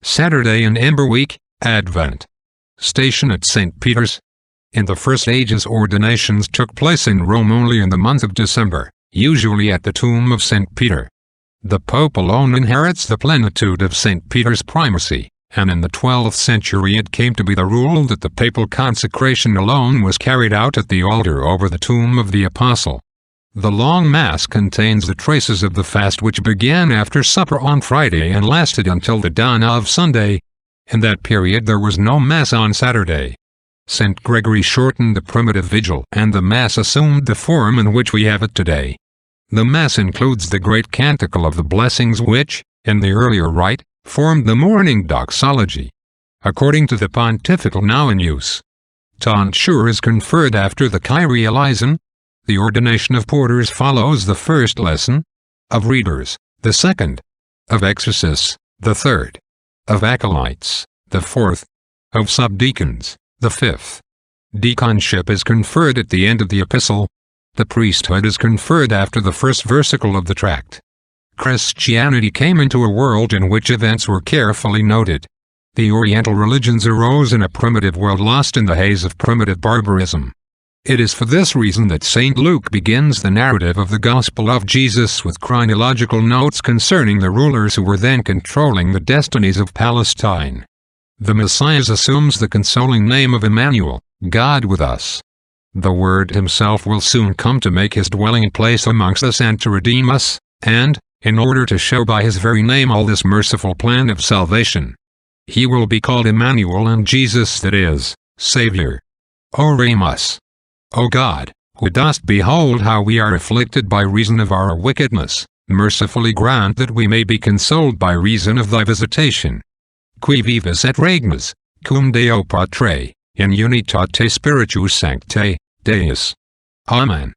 Saturday in Ember week, Advent. Station at St. Peter's. In the first ages, ordinations took place in Rome only in the month of December, usually at the tomb of St. Peter. The Pope alone inherits the plenitude of St. Peter's primacy, and in the 12th century it came to be the rule that the papal consecration alone was carried out at the altar over the tomb of the Apostle. The long Mass contains the traces of the fast which began after supper on Friday and lasted until the dawn of Sunday. In that period there was no Mass on Saturday. St. Gregory shortened the primitive vigil, and the Mass assumed the form in which we have it today. The Mass includes the great canticle of the blessings which, in the earlier rite, formed the morning doxology. According to the pontifical now in use, tonsure is conferred after the Kyrie eleison. The ordination of porters follows the first lesson, of readers, the second, of exorcists, the third, of acolytes, the fourth, of subdeacons, the fifth. Deaconship is conferred at the end of the epistle. The priesthood is conferred after the first versicle of the tract. Christianity came into a world in which events were carefully noted. The Oriental religions arose in a primitive world lost in the haze of primitive barbarism. It is for this reason that St. Luke begins the narrative of the Gospel of Jesus with chronological notes concerning the rulers who were then controlling the destinies of Palestine. The Messiah assumes the consoling name of Emmanuel, God with us. The Word himself will soon come to make his dwelling place amongst us and to redeem us, and, in order to show by his very name all this merciful plan of salvation, he will be called Emmanuel, and Jesus, that is, Savior. Oremus. O God, who dost behold how we are afflicted by reason of our wickedness, mercifully grant that we may be consoled by reason of thy visitation. Qui vivas et regnas, cum Deo Patre, in unitate Spiritus Sancti, Deus. Amen.